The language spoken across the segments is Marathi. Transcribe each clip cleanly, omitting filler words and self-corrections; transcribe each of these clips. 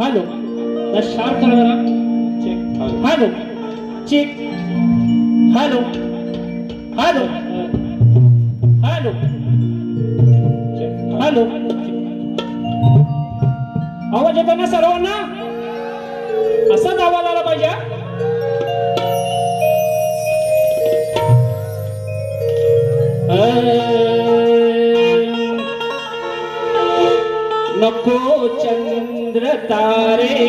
हॅलो शार्प करा जरा check hello check hello hello hello hello आवाज येतो ना सर्वांना असाच आवाज आला पाहिजे नको चंद्र तारे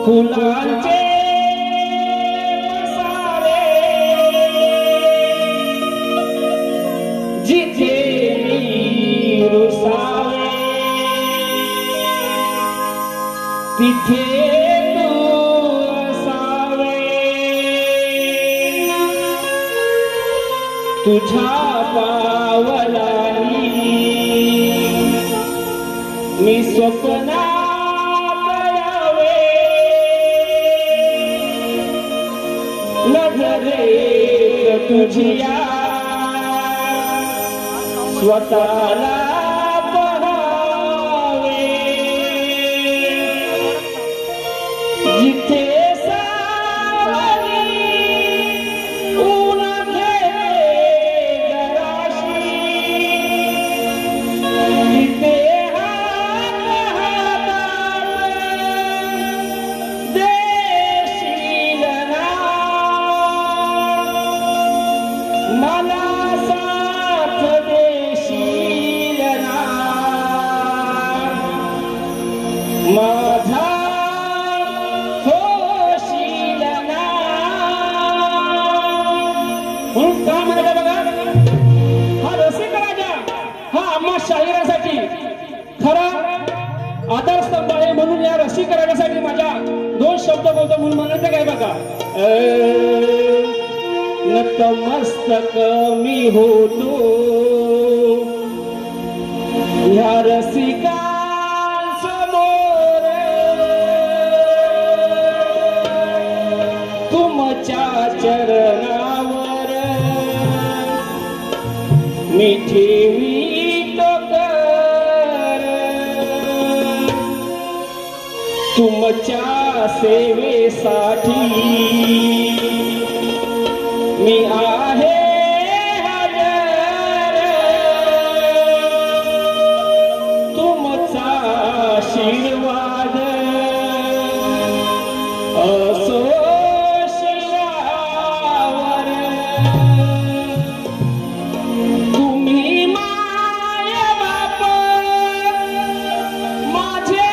फुलांचे मसाले जिथे मी रुसावे तिथे तुझा पावलानी मी स्वप्नात यावे नजरेत तुझिया स्वतःला पहावे जिथे शाहिरासाठी खरा आधारस्तंभ आहे म्हणून या रसिकरासाठी माझ्या दोन शब्द बोलतो म्हणून म्हणायचं काय बघा नतमस्तक मी होतो या रसिकांसमोर तुमच्या चरणावर मी ठेवी तुमच्या सेवेसाठी मी आहे हजर तुमचा आशीर्वाद असो शिरावर तुम्ही माय बाप माझे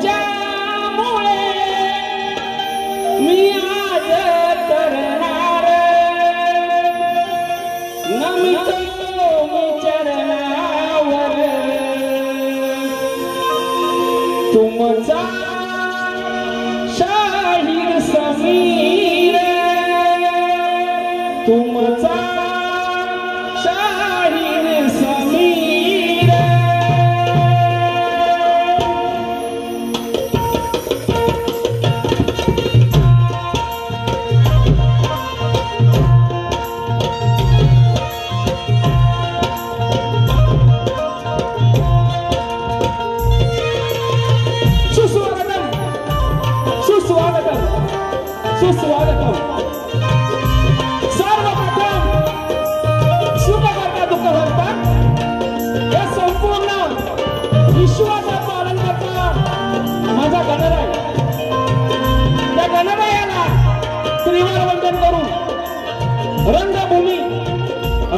तुमच्यामुळे मी आज करणार नमितो मी चरणावर तुमचा शाहीर समीर तुमचा शाहीर समीर सुस्वागतम सर्वप्रथम सुखकर्ता दुःखहर्ता या संपूर्ण विश्वाचा पालन करता माझा गणराय त्या गणरायाला त्रिवार वंदन करून रंगभूमी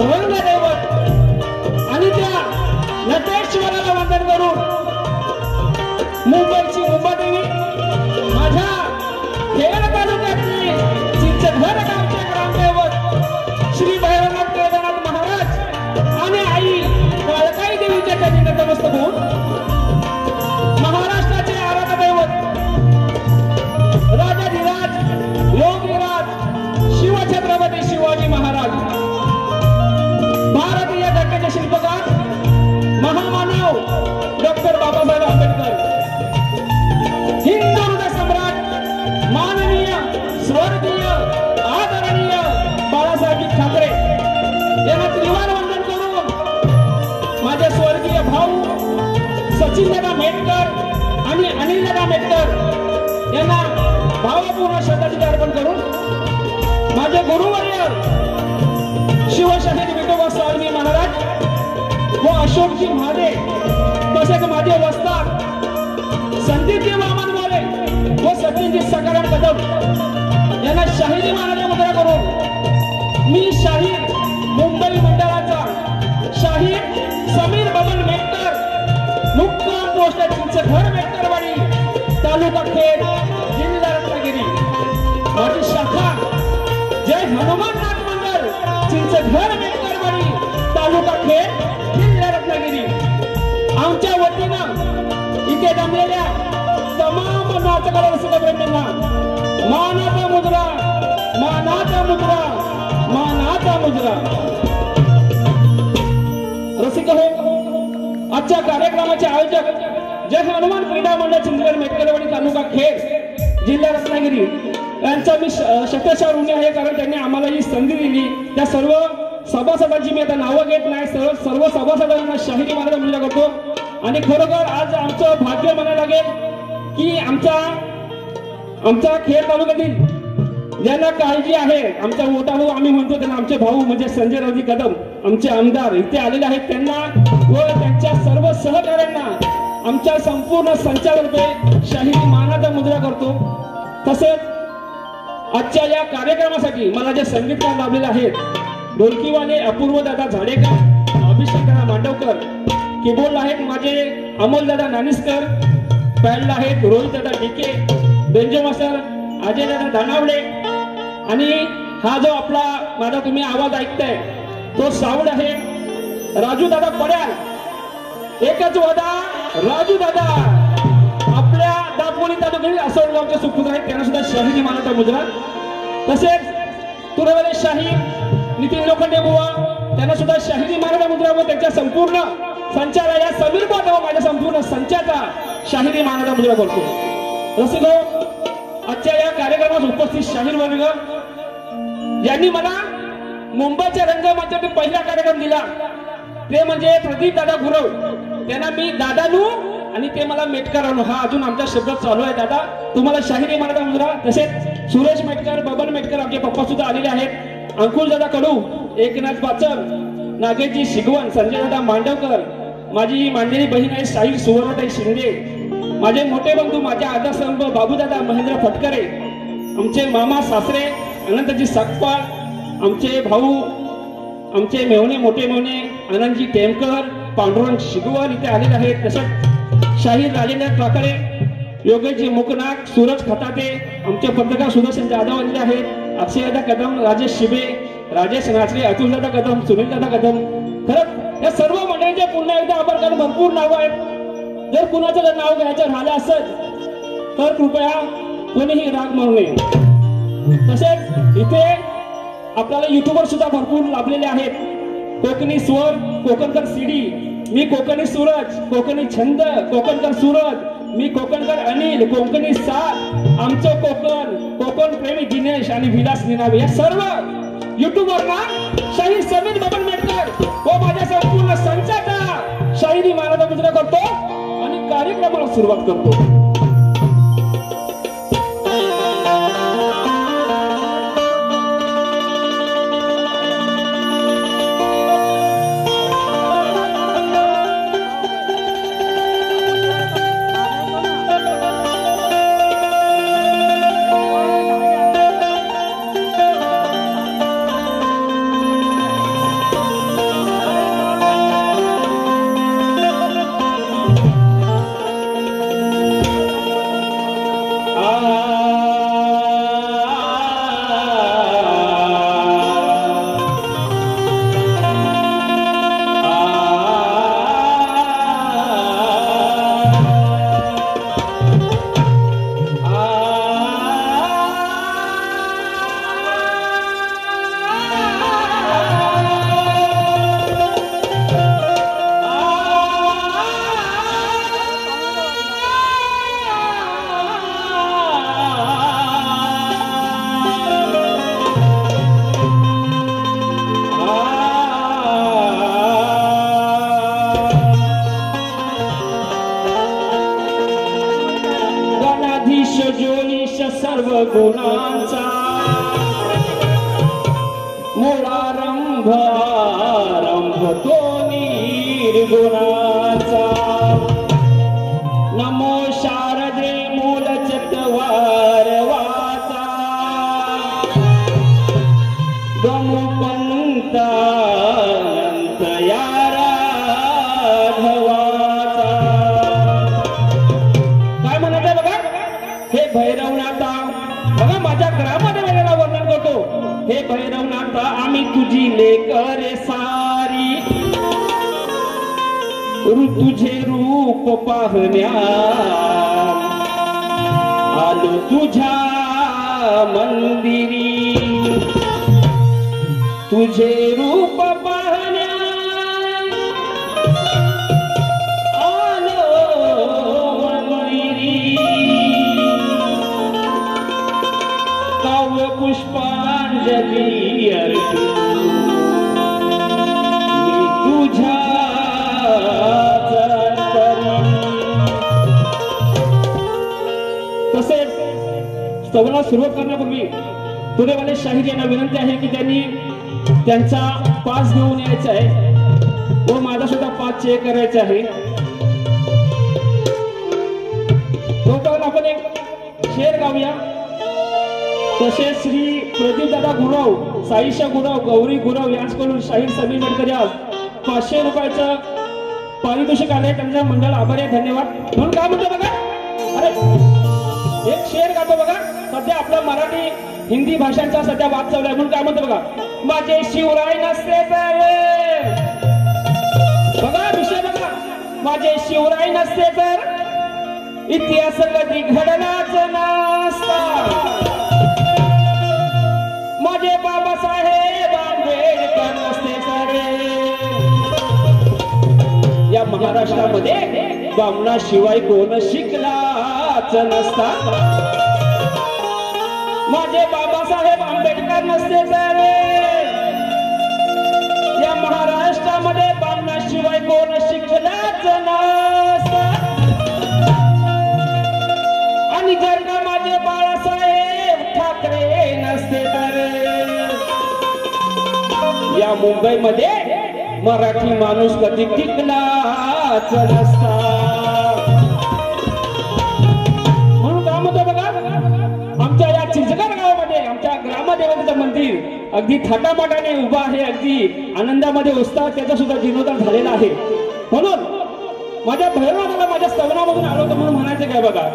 रंगदैवत आणि त्या नटेश्वराला वंदन करून मुंबईची मुंबादेवी माझ्या खेड तालुक्यातली चिंचघर गावचे ग्रामदैवत श्री भैरवनाथ केदारनाथ महाराज आणि आई काळकाई देवीच्या चरणी नतमस्तक होऊन महाराष्ट्राचे आराध्य दैवत राजाधिराज योगीराज शिवछत्रपती शिवाजी महाराज यांना त्रिवार वंदन करून माझे स्वर्गीय भाऊ सचिनदादा मेटकर आणि अनिलदादा मेटकर यांना भावपूर्ण श्रद्धांजली अर्पण करून माझे गुरुवर्य शिवशाहीर विठोबा स्वामी महाराज व अशोकजी महादे तसेच माझे वस्ताद संदीपजी वामनवाले व सचिनजी सकाराम कदम यांना शाहिरी महाराज मुद्रा करून मी शाहीर मुंबई मंडळाचा शाहीर समीर बबन मेटकर मुक्काम पोस्ट चिंचघर मेटकरवाडी तालुका खेड जिल्हा रत्नागिरी माझी शाखा जय हनुमाननाथ मंडळ चिंचघर मेटकरवाडी तालुका खेड जिल्हा रत्नागिरी आमच्या वतीनं इथे जमलेल्या तमाम नाचकला रसिकवृंदांना मानाचा मुद्रा मानाचा मुद्रा मानाचा मुद्रा रसिक हो आजच्या कार्यक्रमाचे आयोजक जय हनुमान क्रीडा मंडळ चिंचवड मेटकरवाडी तालुका खेड जिल्हा रत्नागिरी यांचा मी शतशः ऋणी आहे कारण त्यांनी आम्हाला ही संधी दिली त्या सर्व सभासदांची मी आता नावं घेत नाही सर्व सभासदांना शाहिरी महाराज मुद्रा करतो आणि खरोखर आज आमचं भाग्य म्हणायला लागेल की आमच्या खेड तालुक्यातील ज्यांना काळजी आहे आमचा मोठा भाऊ आम्ही म्हणतो त्यांना आमचे भाऊ म्हणजे संजय रावजी कदम आमचे आमदार इथे आलेले आहेत त्यांना व त्यांच्या सर्व सहकाऱ्यांना आमच्या संपूर्ण संचालकातर्फे शाहिरी मानाचा मुद्रा करतो तसेच आजच्या या कार्यक्रमासाठी मला जे संगीतकार लाभलेले आहेत ढोलकीवाले अपूर्व दादा झाडेकर अभिषेक दादा मांडवकर कीबोर्ड आहेत माझे अमोल दादा नानिस्कर पॅडला आहेत रोहित दादा डीके बेंजो मास्टर अजय दादा दानावडे आणि हा जो आपला माझा तुम्ही आवाज ऐकताय तो साऊंड आहे राजू दादा पड्याल एकच वादा राजू दादा आपल्या दापोली तालुक्यातील असोडगावचे सुपुत्र आहेत त्यांना सुद्धा शाहिरी मानाचा मुद्रा तसेच तुरवले शाहीर नितीन लोखंडे बुवा त्यांना सुद्धा शाहिरी मानाचा मुद्रा व त्यांच्या संपूर्ण संचाला या समीर बाबा माझ्या संपूर्ण संचाचा शाहिरी मानाचा मुद्रा करतो रसिको आजच्या या कार्यक्रमात उपस्थित शाहीर वर्ग यांनी मला मुंबईच्या रंगमंचावर पहिला कार्यक्रम दिला ते म्हणजे प्रदीप दादा गुरव त्यांना मी दादानू आणि ते मला मेटकर आणू हा अजून आमचा शब्द चालू आहे दादा तुम्हाला शाहिरी मानाचा मुद्रा तसेच सुरेश मेटकर बबन मेटकर आमचे पप्पा सुद्धा आलेले आहेत अंकुश दादा कडू एकनाथ पाचर नागेशजी शिगवण संजय दादा मांडवकर माझी मांडलेली बहीण आहे शाहीर सुवर्णताई शिंदे माझे मोठे बंधू माझे आदर्शंभ बाबूदादा महेंद्र फटकरे आमचे मामा सासरे अनंतजी सकपाळ आमचे भाऊ आमचे मेवणे मोठे मेवणे आनंदजी टेमकर पांडुरंग शिगवण इथे आलेले आहेत तसंच शाहीर राजेंद्र ठाकरे योगेशजी मुकनाक सूरज खताते आमचे पत्रकार सुदर्शन जाधव आलेले आहेत अक्षयदादा कदम राजेश शिबे राजेश नाचरे अतुलदादा कदम सुनीलदादा कदम खरंच या सर्व मंडळींचे पुन्हा एकदा आभार कारण भरपूर नाव आहेत जर कुणाचं जर नाव घ्यायचं राहिलं असेल तर कृपया कोणीही राग मानू नये तसेच इथे आपल्याला युट्यूबर सुद्धा भरपूर लाभलेले आहेत कोकणी स्वर कोकणकर सीडी मी कोकणी सूरज कोकणी छंद कोकणकर सूरज मी कोकणकर अनिल कोकणी साथ आमचं कोकण प्रेमी दिनेश आणि विलास निनावे या सर्व युट्यूबरना शाहीर समीर बबन मेटकर व माझ्या संपूर्ण संचाचा शाहिरी मानाचा मुद्रा करतो आणि कार्यक्रमाला सुरुवात करतो गुणांचा मूळारंभ तो निर्गुणाचा नमो शारदे मूल चत्वार वाचा गमुपंता अंतयारा धवाचा काय म्हणायचं बघा हे भैरवनाथा बघा माझ्या ग्रामदेवतेला वर्णन करतो हे भैरवनाथा आम्ही तुझी लेकर सारी तुझे रूप पाहण्या आलो तुझ्या मंदिरी तुझे रूप पाहण्या आलो मंदिरी काव्य पुष्पांजली अर्पू तुझ्या तसेच स्तवनाला सुरुवात करण्यापूर्वी तुरेवाले शाहीर यांना विनंती आहे की त्यांनी त्यांचा पास घेऊन यायचा आहे व माझा सुद्धा पास चेक करायचा आहे तोपर्यंत आपण एक शेर गाऊया तसेच श्री प्रदीप दादा गुराव साईशा गुराव गौरी गुराव यांच्याकडून शाहीर समीर मेडकर आज 500 रुपयाचं पारितोषिक आले त्यांच्या मंडळाला आभारी आहे धन्यवाद म्हणून काय म्हणतो बघा अरे एक शेर गातो बघा सध्या आपल्या मराठी हिंदी भाषांचा सध्या वाद चालू आहे म्हणून काय म्हणतो बघा माझे शिवराय नसते तर बघा विषय बघा माझे शिवराय नसते तर इतिहास कधी घडलाच नसता माझे बाबासाहेब आंबेडकर नसते तर या महाराष्ट्रामध्ये बामणाशिवाय कोण शिकलाच नसता माझे बाबासाहेब आंबेडकर नसते तर या महाराष्ट्रामध्ये बामणाशिवाय कोण शिकलाच नसता आणि जर का माझे बाळासाहेब ठाकरे नसते तर या मुंबईमध्ये मराठी माणूस कधी टिकलाच नसता म्हणून काय म्हणतो बघा आमच्या या चिंचगड गावामध्ये आमच्या ग्रामदेवतेचं मंदिर अगदी थाटामाटाने उभा आहे अगदी आनंदामध्ये उत्साह त्याचा सुद्धा जीर्णोद्धार झालेला आहे म्हणून माझ्या भैरवनाथाला माझ्या स्तवनामधून आलो होतं म्हणून म्हणायचं काय बघा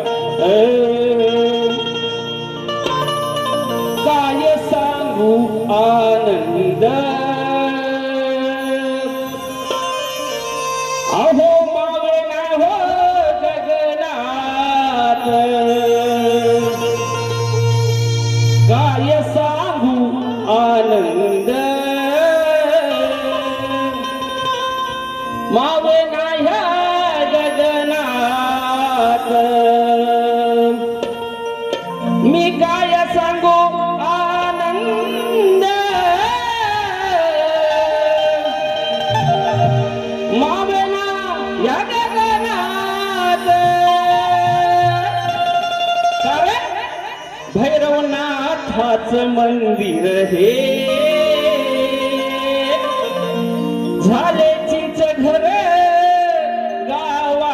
काय सांगू आनंद अहो मावे ना हो गगनात काय सांगू आनंद मावे ना ह्या गगनात मी काय सांगू आनंद मावे या गगनात सारे भैरवनाथाचं मंदिर हे झाले चिंचघर गावात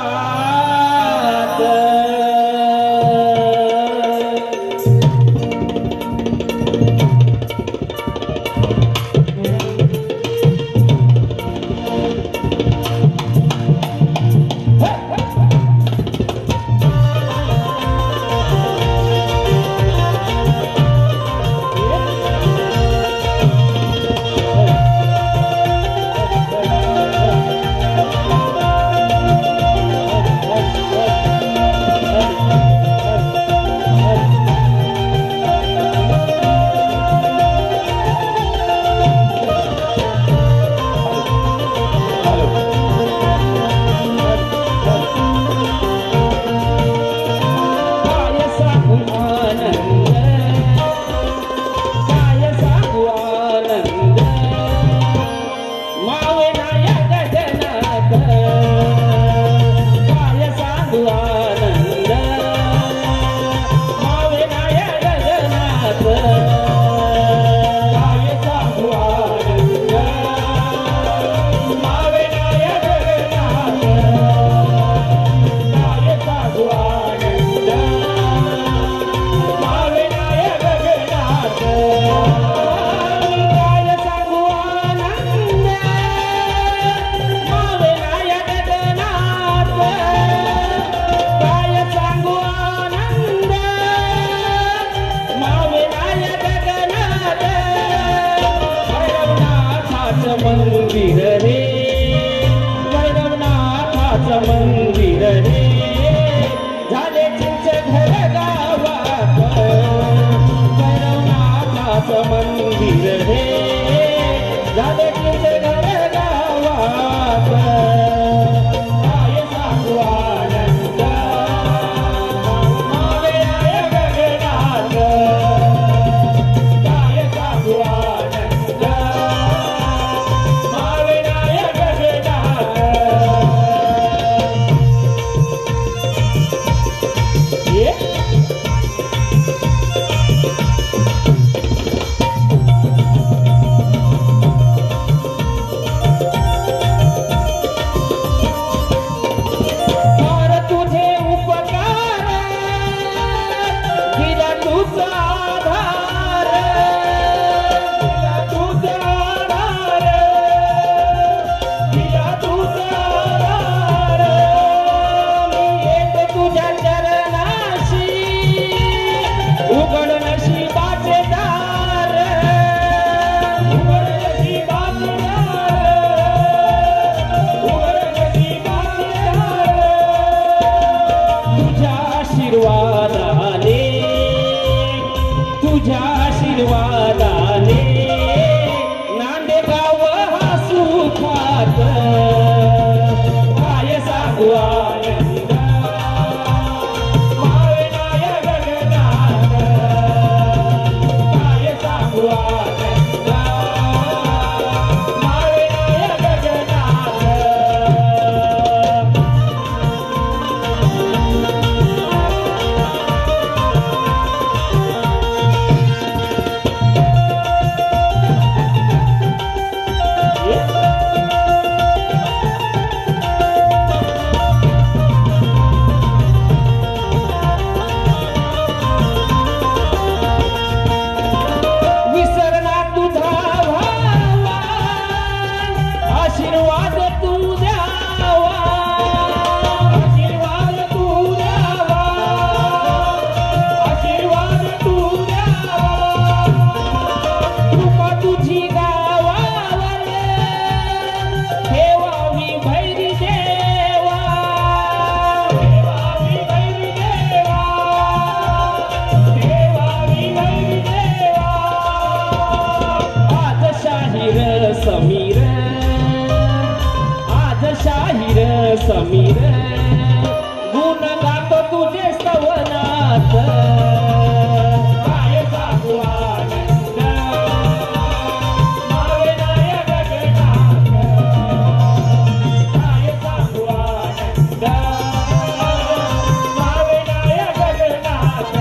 काय सांगू आनंद मावेनाय गगनात काय सांगू आनंद मावेनाय गगनात समीर गुण गातो तुझे स्तवनात काय सांगू आनंद मावेनाय गगनात काय सांगू आनंद मावेनाय गगनात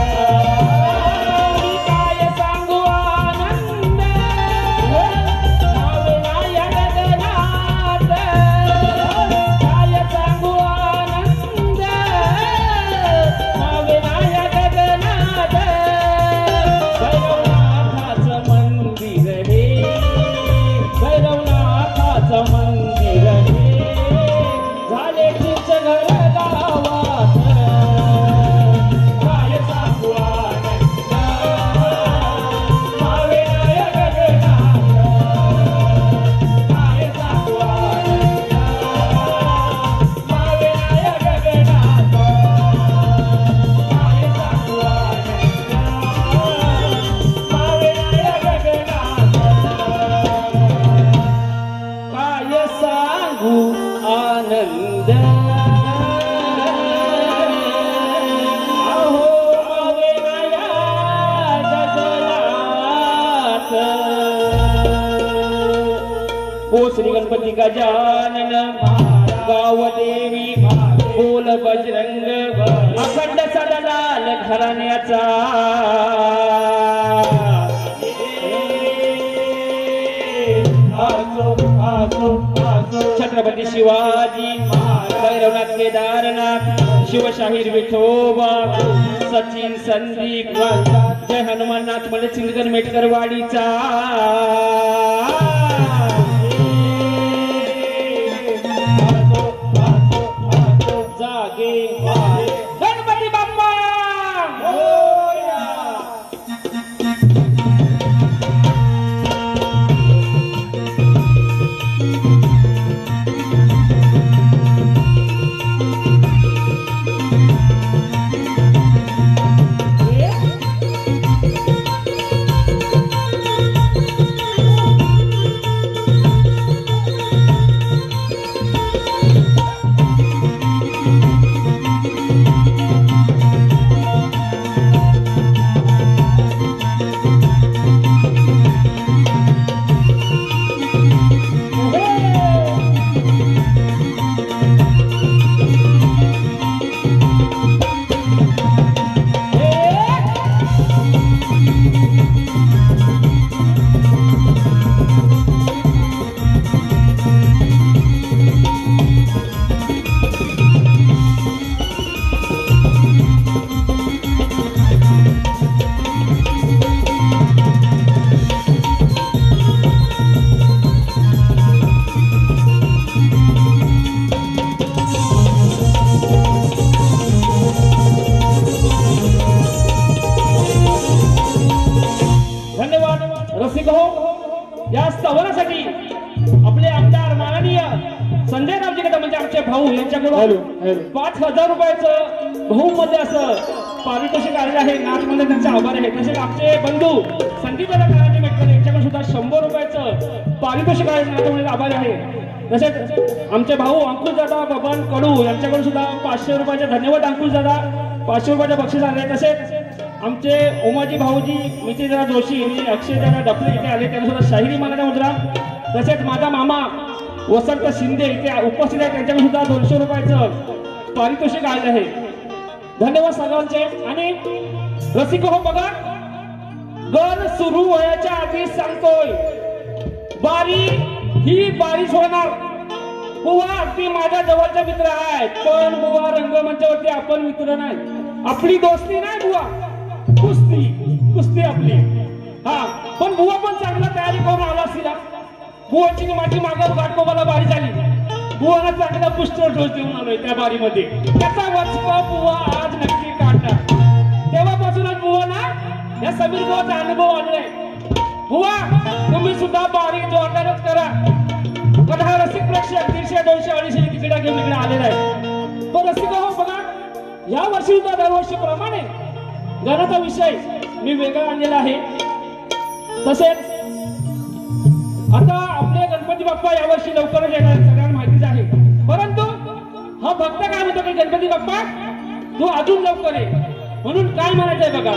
काय सांगू आनंद मावेनाय गगनात मंदिर हे झाले तुझ घर गावात काय सांगू आनंद मावेनाय गगनात काय सांगू आनंद मावेनाय गगनात काय सांगू आनंद मावेनाय गगनात काय सांगू आनंद अहो मावेनाय गगनात ओ श्री गणपती गजानन गावदेवी बोल बजरंग अखंड सदलाल घराण्याचा छत्रपती शिवाजी भैरवनाथ केदारनाथ शिवशाहीर विठोबा सचिन संदीप जय हनुमाननाथ मले चिंतन मेटकर वाडीचा जागे गणपती बाप्पा या स्तवनासाठी आपले आमदार माननीय संजय रावजी कदम म्हणजे आमचे भाऊ यांच्याकडून 5000 रुपयाचं बहुमूल्य असं पारितोषिक आलेलं आहे. नाचमध्ये त्यांचे आभार आहे. तसेच आमचे बंधू संदीप दादा मेटकर यांच्याकडून सुद्धा 100 रुपयाचं पारितोषिक आहे. नाचमध्ये आभार आहे. तसेच आमचे भाऊ अंकुश दादा बबन कडू यांच्याकडून सुद्धा 500 रुपयाचे धन्यवाद. अंकुश दादा 500 रुपयाचे बक्षीस आले. तसेच आमचे उमाजी भाऊजी मिती दादा जोशी आणि अक्षय दादा डफले इथे आले, त्यांना सुद्धा शाहिरी मानाचा मुद्रा. तसेच माझा मामा वसंत शिंदे इथे उपस्थित आहे, त्यांच्याकडून सुद्धा 200 रुपयाचं पारितोषिक आले आहे. धन्यवाद सर्वांचे. आणि रसिक हो बघा, गण सुरू व्हायच्या आधी सांगतोय, बारी ही बारीच होणार. बुवा अगदी माझ्या जवळचा मित्र आहे, पण बुवा रंगमंचावरती आपण मित्र नाही. आपली दोस्ती नाही बुवा, कुस्ती कुस्ती आपली. हा पण बुवा पण चांगला तयारी करून आला असतील. बुवाची माझी मागं घाटकोबाला बारी झाली, बुवाला चांगला पुष्ट डोस देऊन आलोय त्या बारीमध्ये. त्याचा वचपा बुवा आज नक्की काढणार. तेव्हापासूनच बुवा ना या समीर बुवाचा अनुभव आलाय. बुवा तुम्ही सुद्धा बारी जोरदारच करा. पण हा रसिक प्रेक्षक 150, 200, 250 तिकीट घेऊन इकडे आलेला आहे. पण रसिक हो बघा, या वर्षी सुद्धा दरवर्षीप्रमाणे गणाचा विषय मी वेगळा आणलेला आहे. तसेच आता आपले गणपती बाप्पा यावर्षी लवकरच येणार, सगळ्यांना माहितीच आहे. परंतु हा भक्त काय म्हणतो की गणपती बाप्पा तू अजून लवकर ये, म्हणून काय म्हणायचंय बघा.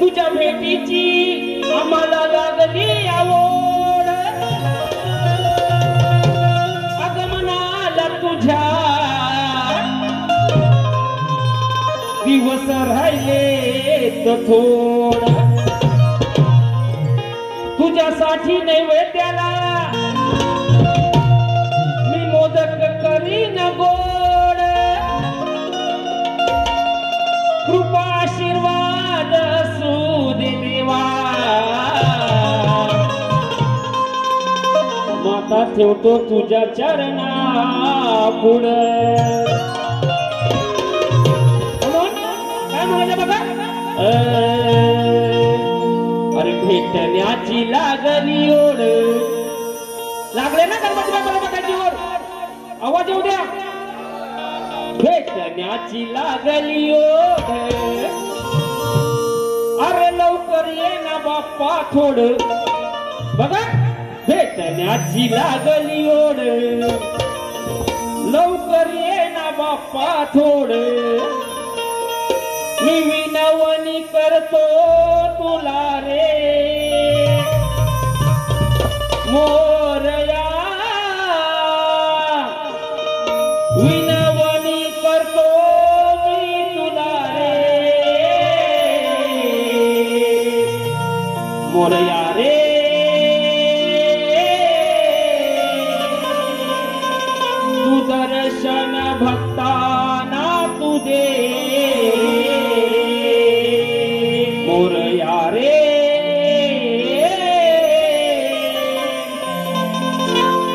तुझ्या भेटीची आम्हाला लागली आवड, आगमनाला तुझ्या दिवस राहिले तर थोड. तुझ्यासाठी नैवेद्याला मी मोदक करीन गोड. कृपा आशीर्वाद असू दे देवा, माता ठेवतो तुझ्या चरणा पुढं. काय म्हणायचं बघा. अरे भेटण्याची लागली ओढ. लागले ना गणपती बाप्पाला बघायची ओढ, आवाज येऊ द्या. भेटण्याची लागली ओढ, अरे लवकर ये ना बाप्पा थोड. बघा भेटण्याची लागली ओढ, लवकर ये ना बाप्पा थोड. मी विनवणी करतो तुला रे मोरया, विनवणी करतो मी तुला रे मोरया रे. तू दर्शन भक्ताना तू दे मोरया रे.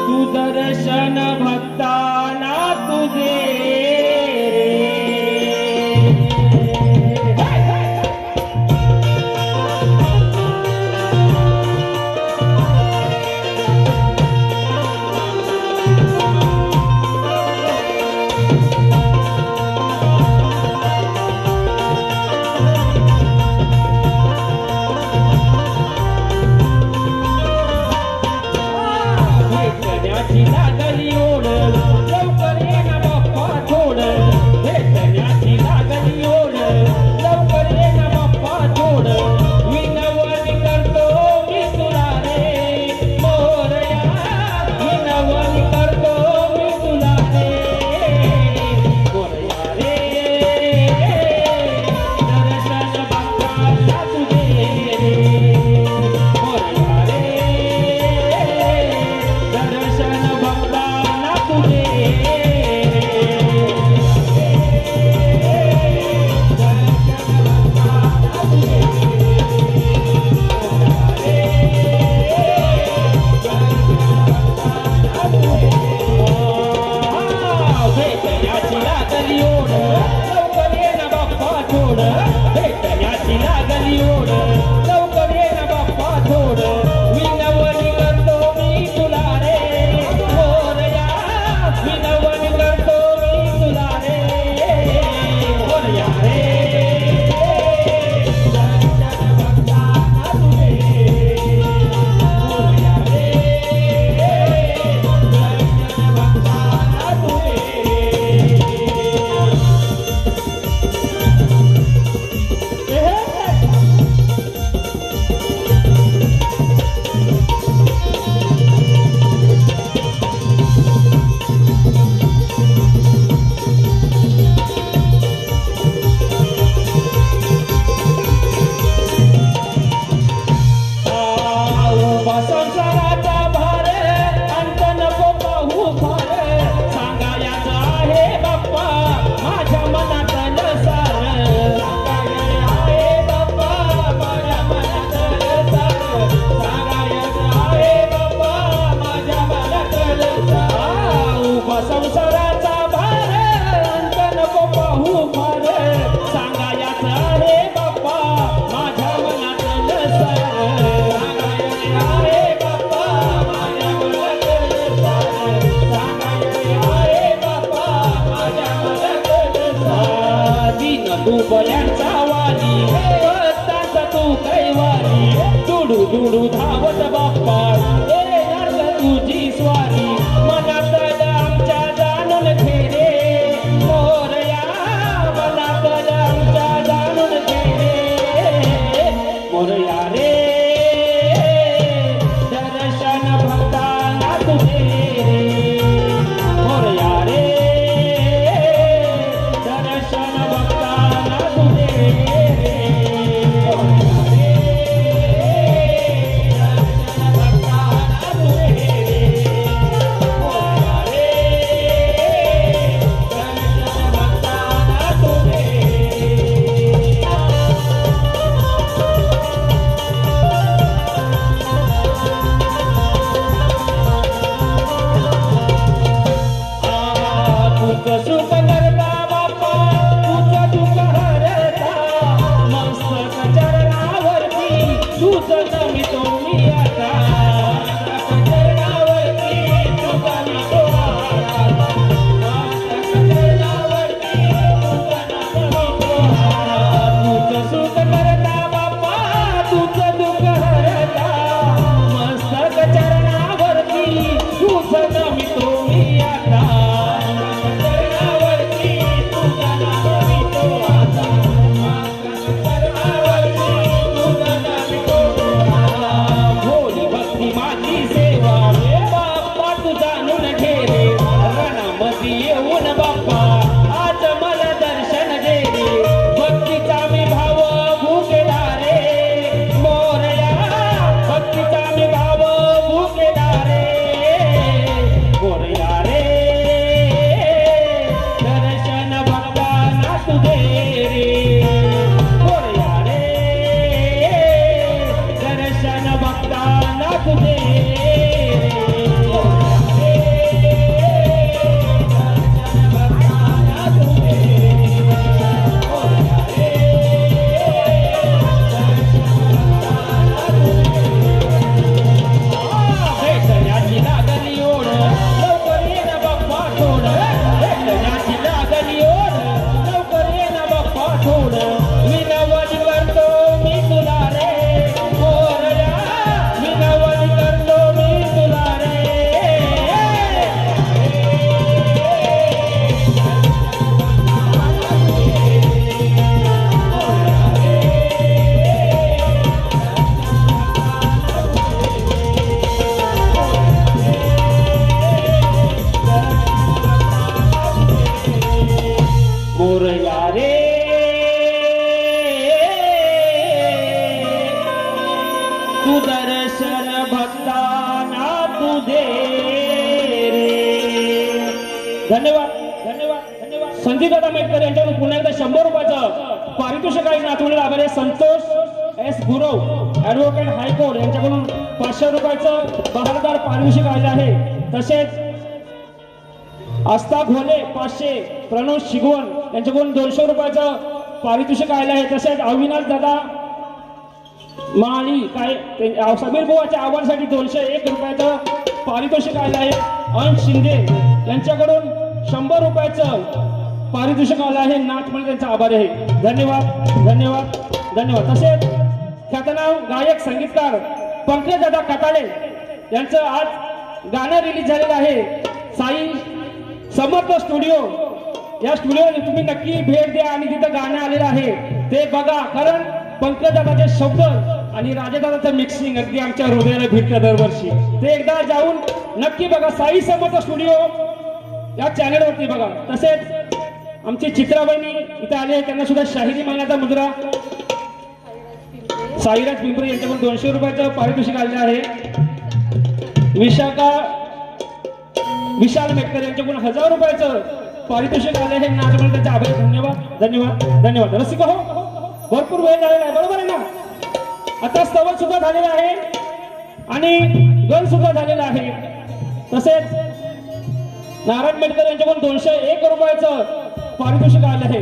तू दर्शन भक्ताना तू दे. लागली ओढ लवकर ये ना बाप्पा थोड भेटण्याची लागली ओढ लवकर ये ना बाप्पा थोड विनवणी करतो मी तुला रे मोरया विनवणी करतो मी तुला रे मोरया रे दुबळ्यांचा वाली भक्तांचा तू कैवारी दुडू दुडू धावत बाप्पा येणार का तुझी स्वारी मनात आमच्या जाणून घे रे मोरया मनात आमच्या जाणून घे रे मोरया रे दर्शन भक्तांना तुझे रे मोरया रे दर्शन भक्तांना तुझे सुख करता बाप्पा तुझं दुःख हरता मस्तक चरणावरती तुझं नमितो मी आता चरणावरती तुझं नमितो मस्तक चरणावरती तुझं नमितो तुझं सुख करता बाप्पा तुझं दुःख हरता मस्तक चरणावरती तुझं नमितो मी आता येऊन बाप्पा आज मला दर्शन दे रे भक्तीचा मी भाव भुकेला रे मोरया भक्तीचा मी भाव भुकेला रे मोरया रे दर्शन भक्तांना तुझे रे मोरया रे दर्शन भक्तांना तुझे मोरया रे तू दर्शन भक्तांना तुझे रे धन्यवाद धन्यवाद धन्यवाद संजय दादा मेटकर यांच्याकडून पुन्हा एकदा 100 रुपयाचं पारितोषिक आहे नातवंड लाभले Santosh S Gurav advocate high court यांच्याकडून 500 रुपयाचं बहारदार पारितोषिक आले आहे तसेच आस्था घोले 500, प्रणव शिगवण यांच्याकडून 200 रुपयाचं पारितोषिक आलेलं आहे. तसेच अविनाश दादा माळी काय समीर बुवाच्या आव्हानासाठी 201 रुपयाचं पारितोषिक आलेलं आहे. अंश शिंदे यांच्याकडून 100 रुपयाचं पारितोषिक आलं आहे. नाच म्हणून त्यांचा आभार आहे. धन्यवाद धन्यवाद धन्यवाद. तसेच ख्यातनाम गायक संगीतकार पंकज दादा कताळे यांचं आज गाणं रिलीज झालेलं आहे. साई समर्थ स्टुडिओ या स्टुडिओला तुम्ही नक्की भेट द्या आणि तिथं गाणं आलेलं आहे ते बघा. कारण पंकज दादाचे शब्द आणि राजादादाचं मिक्सिंग अगदी आमच्या हृदयाला भेटतं दरवर्षी. ते एकदा जाऊन नक्की बघा. साई समर्थ स्टुडिओ या चॅनलवरती बघा. तसेच आमची चित्राबाईनी इथे आले त्यांना सुद्धा शाहिरी मानाचा मुद्रा साईराज पिंपरी यांच्याकडून 200 रुपयाचं पारितोषिक आलेलं आहे. विशाल मेटकर यांच्याकडून 1000 रुपयाचं पारितोषिक आले आहे. नाच म्हणून त्यांचे आभार. धन्यवाद धन्यवाद धन्यवाद. रसिक हो भरपूर वेळ झालेला आहे बरोबर आहे ना. आता स्तवन सुद्धा झालेला आहे आणि गण सुद्धा झालेला आहे. तसेच नारायण मेटकर यांच्याकडून 201 रुपयाचं पारितोषिक आले आहे.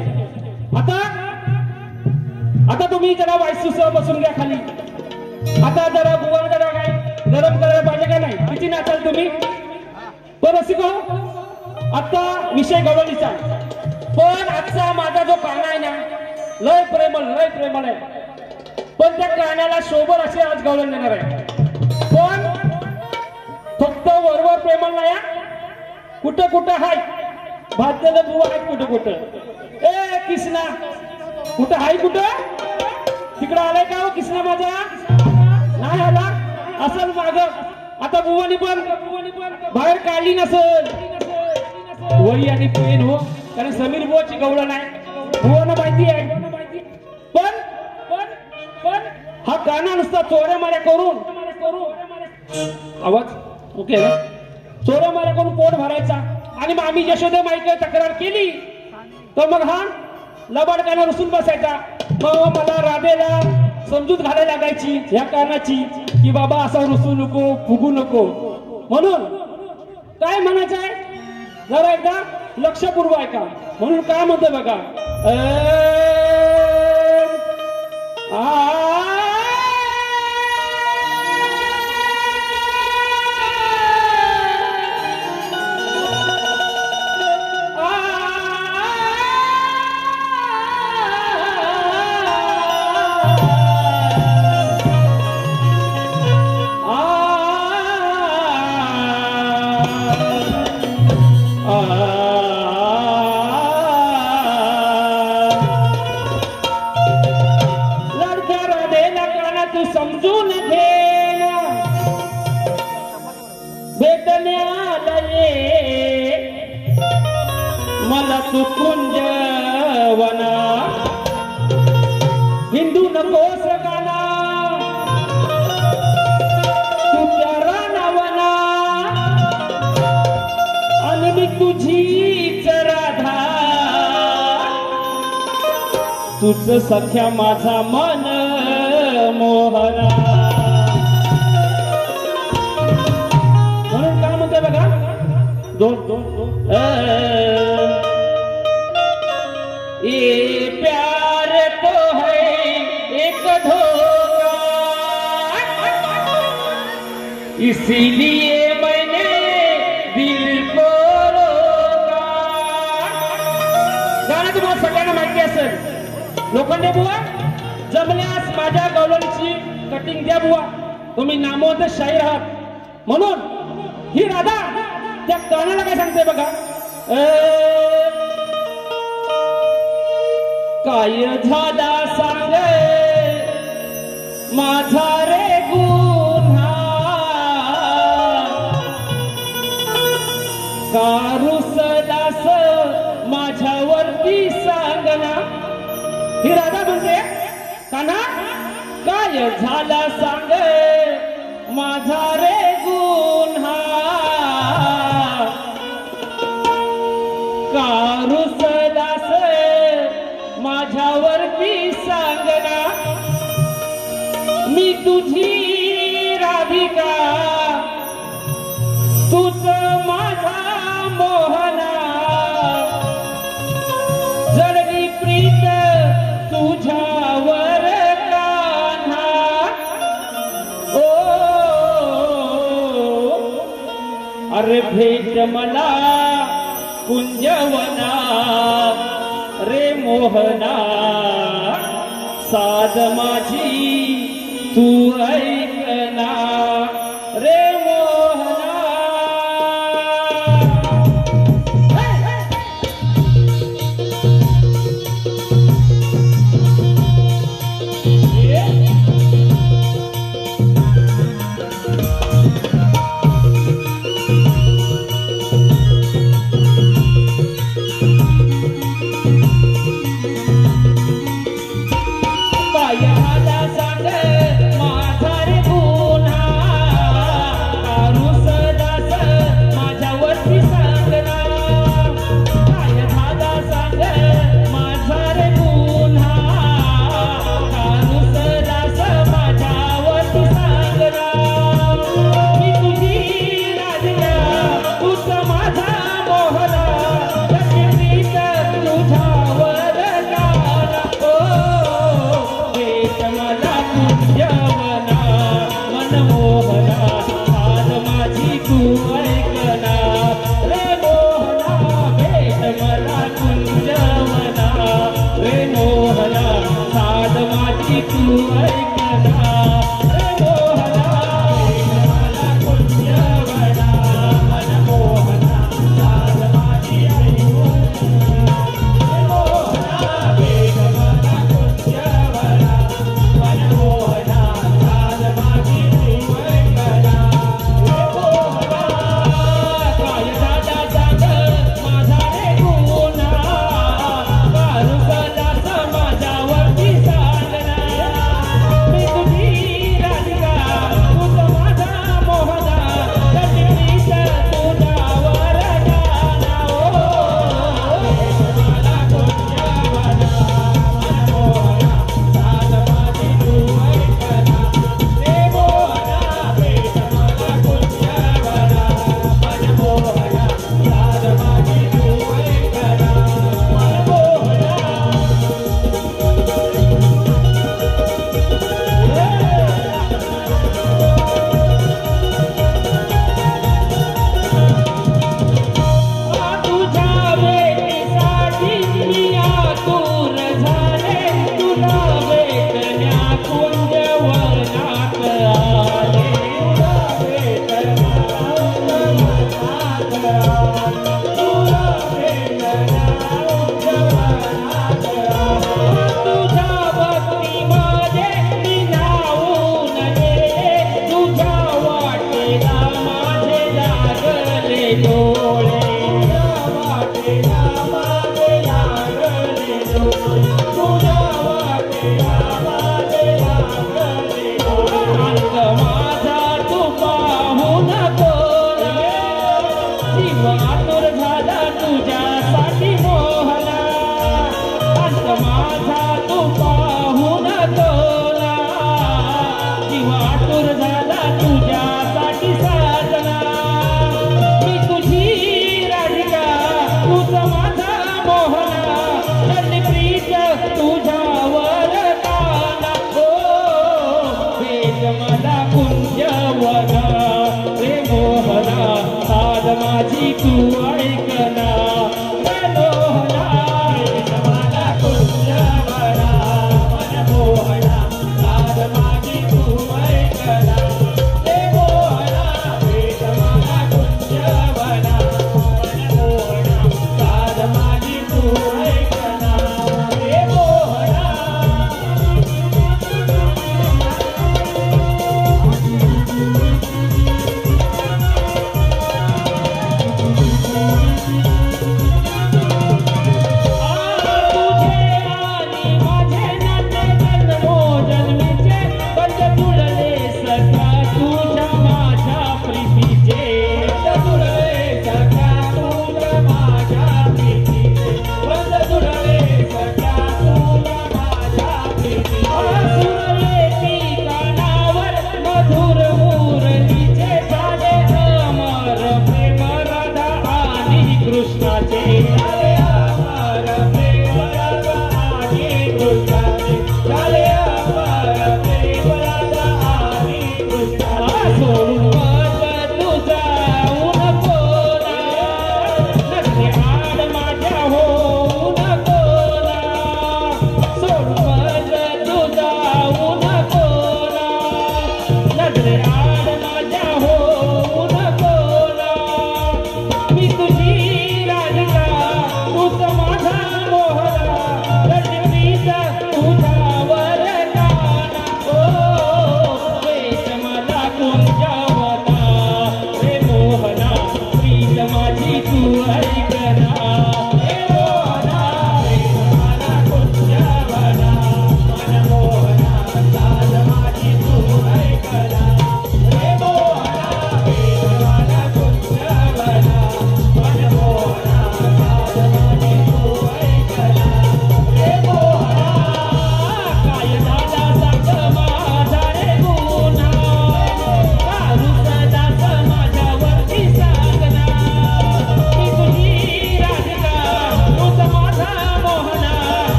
आता तुम्ही जरा वाईसुसह बसून घ्या खाली. आता जरा बुवा जरा काय गरम करायला पाहिजे का नाही. किती नाचाल तुम्ही बरं रसिक हो. आता विषय गवळणीचा. पण आजचा माझा जो गाणं आहे ना लय प्रेमळ आहे. पण त्या गाण्याला शोभर असे आज गवळण देणार आहे. पण फक्त वरवर प्रेमळ नाही कुठं कुठं हाय भाजलेलं बुवा आहेत कुठं कुठं. ए किसना कुठं हाय कुठं तिकडं आलाय का हो किसना माझा नाही आला असल माग. आता बुवानी पण बाहेर काढली नसल वही आणि पेन हो. कारण समीर बुवाची गवळण नाही बुवाना माहिती आहे. पण हा गाणं नुसता चोऱ्या माऱ्या करून आवाज ओके ना चोऱ्या माऱ्या करून पोट भरायचा आणि मग आम्ही यशोदे माईकडे तक्रार केली तर मग हा लबाड गाणं रुसून बसायचा. मग मला राधेला समजूत घालायला लागायची ह्या कारणाची की बाबा असा रुसू नको फुगू नको. म्हणून काय म्हणायचं आहे जरा एकदा लक्षपूर्वक ऐका. म्हणून काय म्हणतोय बघा. समजून घे भेटण्याला ये मला तू कुंजवना हिंदू नकोस गाना तू प्यारा नावना आणि मी तुझीच राधा तुझ सख्या माझा मन मोहना. म्हणून काय म्हणते बघा ये प्यार तो है एक धोखा इसीलिए मैंने दिल को रोका. गाणं तुम्हाला सगळ्यांना माहिती असेल. लोखंडे बुवा जमल्यास माझ्या गवळणीची कटिंग द्या बुवा. तुम्ही नामवंत शाहीर आहात. म्हणून ही राधा त्या गाण्याला काय सांगते बघा. काय झाला सांग माझा रे गुन्हा का रुसलास माझ्यावरती सांगना. ही राधा म्हणते काना काय झाला सांग माझा रे गुन्हा का रुसलास माझ्यावरती सांगना. मी तुझी राधिका तूच माझा मोहना निर्मला कुंजवना रे मोहना साध माझी तू ऐकना रे मोहना. माझा सांग माझा रे गुन्हा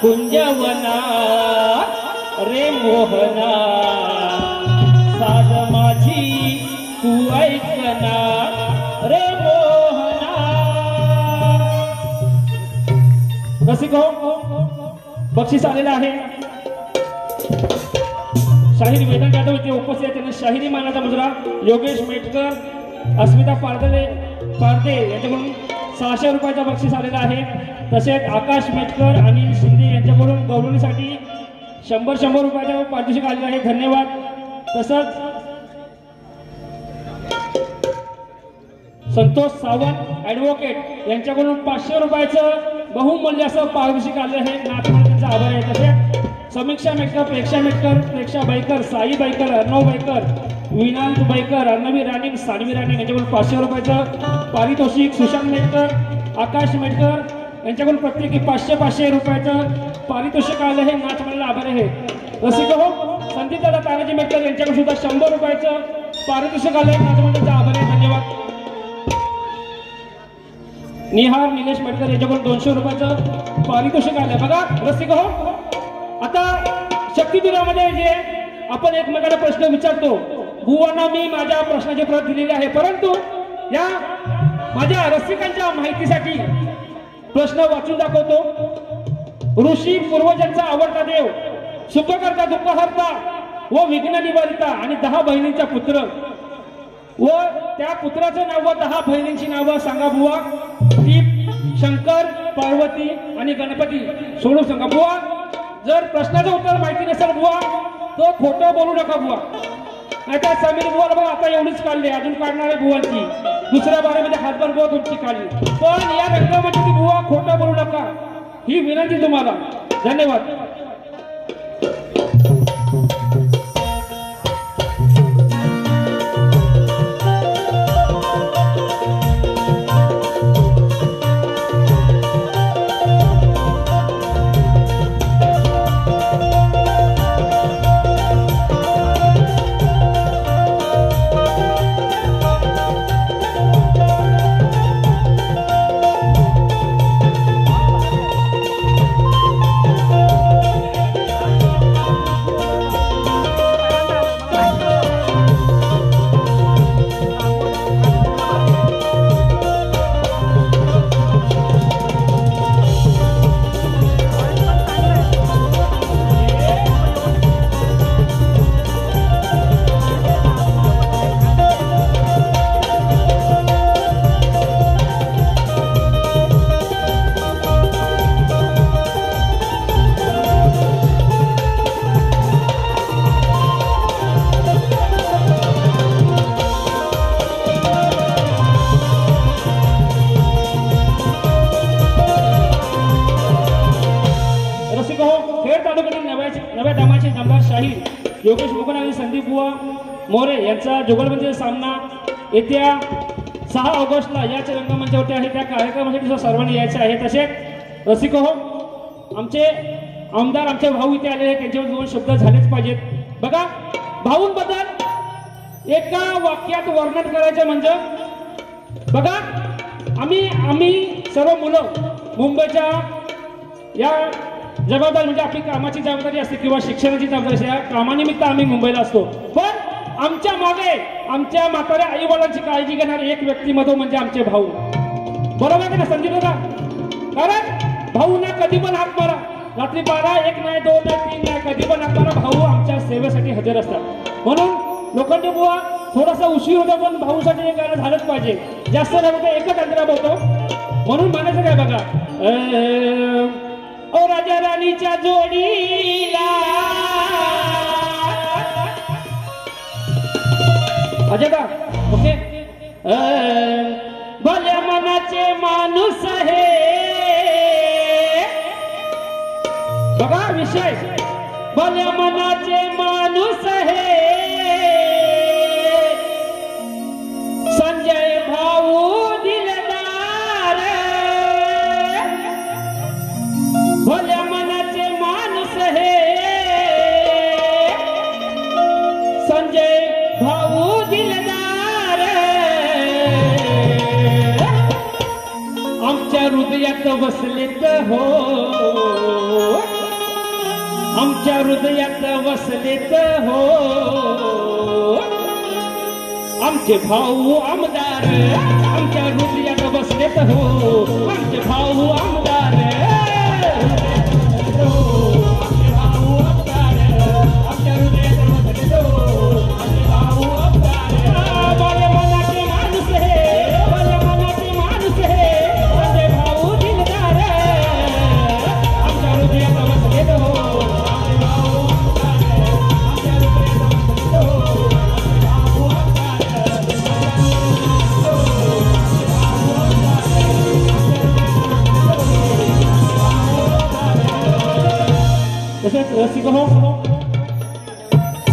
कुंजवना रे मोहना साध माझी तू ऐकना रे मोहना. रसिको बक्षीस आलेलं आहे. शाहिरी वेदांत जाधव इथे उपस्थित आहेत. त्यांना शाहिरी मानाचा मुजरा योगेश मेटकर, अस्मिता पारदे यांच्याकडून 600 रुपयाचा बक्षीस आलेला आहे. तसेच आकाश मेटकर आणि शिंदे यांच्याकडून गौरवणीसाठी 100 रुपयाचा पारितोषिक आलेला आहे. धन्यवाद. तसंच संतोष सावंत ॲडव्होकेट यांच्याकडून 500 रुपयाचं बहुमूल्य असं पारितोषिक आलेलं आहे. नाथमन त्यांचा आभार आहे. तसेच समीक्षा मेटकर, प्रेक्षा बाईकर, साई बाईकर, अर्णव बाईकर, विनांत बाईकर, अर्णवी राणे, सानवी राणे यांच्याकडून 500 रुपयाचं पारितोषिक. सुशांत मेटकर, आकाश मेटकर यांच्याकडून प्रत्येकी 500 रुपयाचं पारितोषिक आलं आहे. नाथमनला आभार आहे. रसिक हो संदीप दादा तानाजी मेटकर यांच्याकडून सुद्धा 100 रुपयाचं पारितोषिक आलं आहे. नाथमनचा आभार आहे. धन्यवाद. निहार निलेश मेटकर यांच्याकडून 200 रुपयाचं पारितोषिक आलं. बघा रसिक हो, आता शक्तिपीठामध्ये जे आपण एकमेकांना प्रश्न विचारतो, बुवांना मी माझ्या प्रश्नाचे प्रत दिलेले आहे, परंतु या माझ्या रसिकांच्या माहितीसाठी प्रश्न वाचून दाखवतो. ऋषी पूर्वजांचा आवडता देव, सुख करता दुःख हरता व विघ्न निवारिता आणि 10 बहिणींचा पुत्र व त्या पुत्राचं नाव व 10 बहिणींची नावं सांगा बुवा. दीप, शंकर, पार्वती आणि गणपती सोडून सांगा बुवा. जर प्रश्नाचं उत्तर माहिती नसेल बुवा तो खोटं बोलू नका बुवा. नाहीतर समीर बुवाला बघा आता एवढीच काढली, अजून काढणार आहे बुवांची. दुसऱ्या बारेमध्ये हातभर बुवा तुमची काढली, पण या रंगामध्ये बुवा खोटं बोलू नका ही विनंती तुम्हाला. धन्यवाद. योगेश मुकुंद आणि संदीप बुवा मोरे यांचा जुगलबंदीचा सामना येत्या 6 ऑगस्टला याच रंगमंचावरती आहे. त्या कार्यक्रमासाठी सर्वांनी यायचे आहे. तसेच रसिक हो, आमचे आमदार आमचे भाऊ इथे आले आहेत, त्यांच्यावर 2 शब्द झालेच पाहिजेत. बघा भाऊंबद्दल एका वाक्यात वर्णन करायचं म्हणजे बघा आम्ही सर्व मुलं मुंबईच्या या जबाबदारी म्हणजे आपली कामाची जबाबदारी असते किंवा शिक्षणाची जबाबदारी असते, या कामानिमित्त आम्ही मुंबईला असतो. पण आमच्या मागे आमच्या म्हाताऱ्या आई वडिलांची काळजी घेणारे एक व्यक्तिमत्व म्हणजे आमचे भाऊ. बरोबर आहे ना संदीप दादा? कारण भाऊना कधी पण हाक मारा, रात्री 12, 1 नाही 2 नाही 3 नाही, कधी पण हाक मारा, भाऊ आमच्या सेवेसाठी हजर असतात. म्हणून लोखंडे बुवा थोडासा उशीर होतो पण भाऊसाठी हे गाणं झालंच पाहिजे. जास्त नाही होतं, एकच अंतरा बोलतो म्हणून म्हणायचं काय बघा. ओ राजा राणीच्या जोडीला अजय का ओके. भल्या मनाचे माणूस आहे बघा विषय, भल्या मनाचे माणूस आहे संजय भाऊ दिलदार. भल्या मनाचे माणूस हे संजय भाऊ दिलदार. आमच्या हृदयात बसलेत हो आमच्या हृदयात वसलेत हो आमचे भाऊ आमदार आमच्या हृदयात बसलेत हो आमचे भाऊ आमदार आमच्या हृदयात बसलेत हो आमचे भाऊ आमदार माझ्या मनाचे माणूस हे माझ्या मनाचे माणूस हे माझे भाऊ दिलदार आमच्या हृदयात बसलेत हो आमचे भाऊ आमच्या हृदयात बसलेत हो तसेच रसिक हो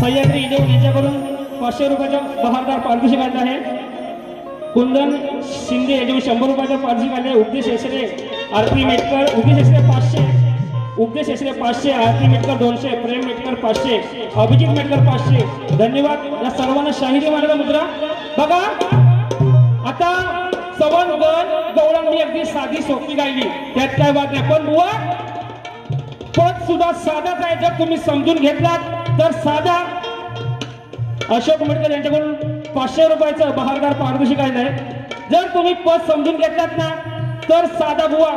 सह्याद्री इदेव यांच्याकडून 500 रुपयाचा बहारदार पारितोषिक काढलं आहे. कुंदन शिंदे यांच्याकडून 100 रुपयाचा पारितोषिक काढले. उपदेश एसरे आरती मेटकर उपदेश एसरे 500 उपदेश एसरे 500 आरती मेटकर 200 प्रेम मेटकर 500 अभिजित मेटकर 500 धन्यवाद. या सर्वांना शाहिरी मानला मुद्रा. बघा आता सवन गण गवळण मी अगदी साधी सोपी गायली त्यात काय बात नाही पण बुवा पद सुद्धा साधाच आहे. जर तुम्ही समजून घेतलात तर साधा. अशोक मेटकर यांच्याकडून 500 रुपयाचं बहारदार पारितोषिक आहे. जर तुम्ही पद समजून घेतलात ना तर साधा बुवा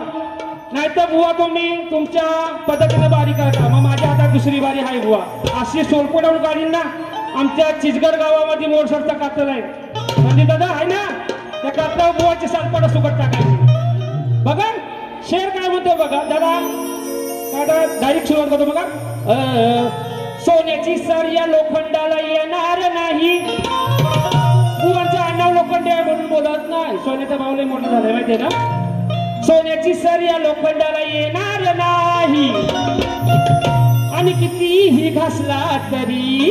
नाहीतर बुवा तुम्ही तुमच्या पद्धतीने बारी करता. मग माझ्या आता दुसरी बारी आहे बुवा अशी सोलपोटावून काढीन ना. आमच्या चिचगड गावामध्ये मोरसरचा कातल आहे म्हणजे दादा आहे ना त्या कातला बुवाची सालपाटा सुकट टाकायची. बघा शेर काय म्हणतो बघा दादा डायरेक्ट सुरुवात करतो बघा. सोन्याची सर या लोखंडाला येणार नाही. बुवांचं आडनाव लोखंडे आहे म्हणून बोलत नाही. सोन्याचा भाव लय मोठा झालाय माहितीये ना. सोन्याची सर या लोखंडाला येणार नाही आणि कितीही घासला तरी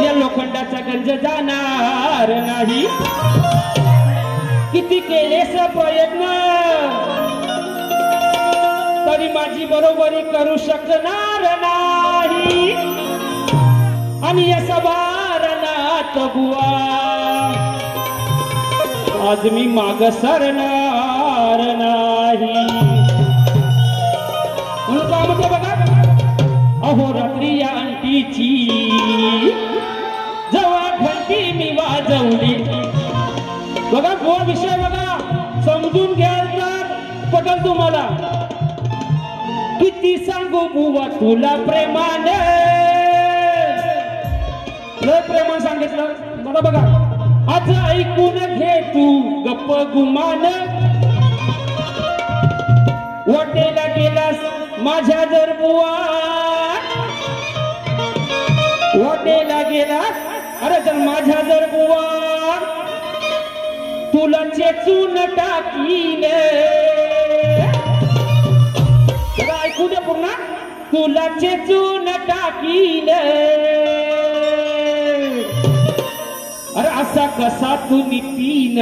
या लोखंडाचा गंज जाणार नाही. किती केलेस प्रयत्न तरी माझी बरोबरी करू शकणार नाही आणि या सवारणात बुवा आज मी माग सरणार नाही. म्हणून काय म्हणते बघा अहो रात्री या अंटीची जेव्हा घंटी मी वाजवली. बघा बुवा विषय बघा समजून घ्याल तर पटल तुम्हाला. किती सांगू बुवा तुला प्रेमाने लय प्रेमान सांगितलं मला बघा. आज ऐकून घे तू गप्प गुमान. वाटेला गेलास माझ्या जर बुवा वाटेला गेलास अरे जर माझ्या जर बुवा तुला चेचून टाकीन. ऐकू दे पूर्ण. तुला चेचून टाकीन. अरे असा कसा तू नितीन.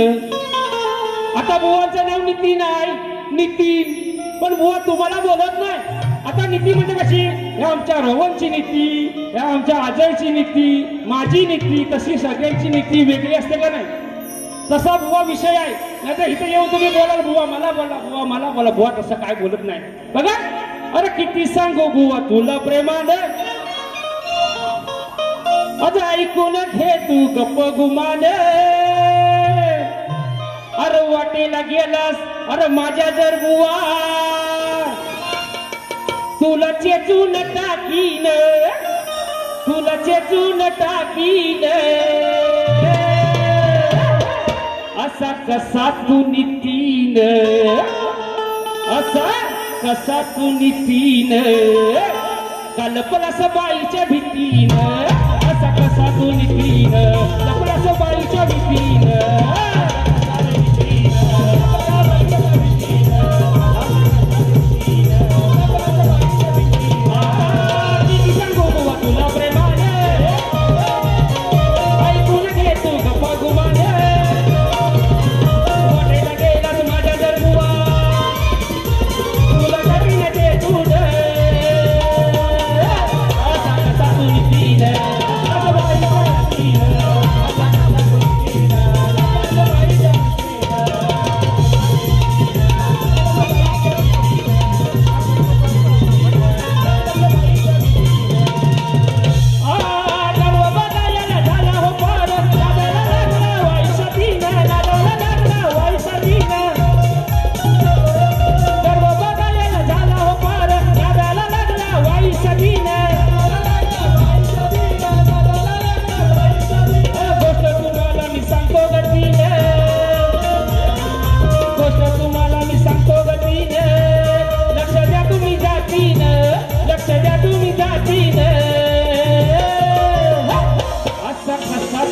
आता बुवाचं नाव नितीन आहे नितीन पण बुवा तुम्हाला बोलत नाही. आता नीती म्हणजे कशी या आमच्या रोहनची नीती या आमच्या अजयची नीती माझी नीती तशी सगळ्यांची नीती वेगळी असते का नाही. तसा बुवा विषय आहे. नाही तर इथे येऊन तुम्ही बोलाल बुवा मला बोला बुवा मला बोला. बुवा तसं काय बोलत नाही बघा. अरे किती सांगू बुवा तुला प्रेमाने आज ऐकून घे तू गप्प गुमाने. अरे वाटेला गेलास अरे माझ्या जर बुवा तुला चेचून टाकीन तुला चेचून टाकीन. असा कसा तू नितीन असा कसा तू नितीन कल्पलास बाईच्या भीतीन. असा कसा तू नितीन कल्पलास बाईच्या भीतीन. तुला प्रेमाने ऐकून घे तू गप्पा गुमाने. वाटेला गेलास माझ्या जर बुवा तुला करीन ते तुझ. असा कसा तू नितीन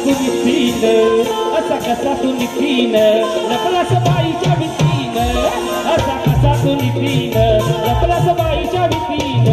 तू निघतीन असा कसा तू निघतीन लपलास बाईच्या भीतीन असा कसा तू निघतीन लपलास बाईच्या भीतीन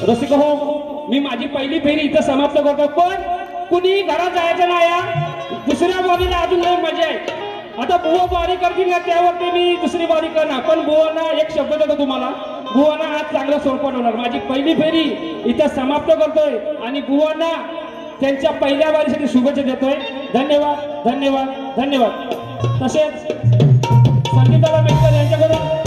रसिक हो मी माझी पहिली फेरी इथं समाप्त करतो पण कुणी घरात जायचं नाही दुसऱ्या बारीला अजून लई मजा आहे आता बुवा बारी करतील ना त्यावरती मी दुसरी बारी करणार पण बुवांना एक शब्द देतो तुम्हाला बुवांना आज चांगलं सोडपण होणार माझी पहिली फेरी इथं समाप्त करतोय आणि बुवांना त्यांच्या पहिल्या बारीसाठी शुभेच्छा देतोय धन्यवाद धन्यवाद धन्यवाद तसेच संगीताला मेहकर यांच्याकडून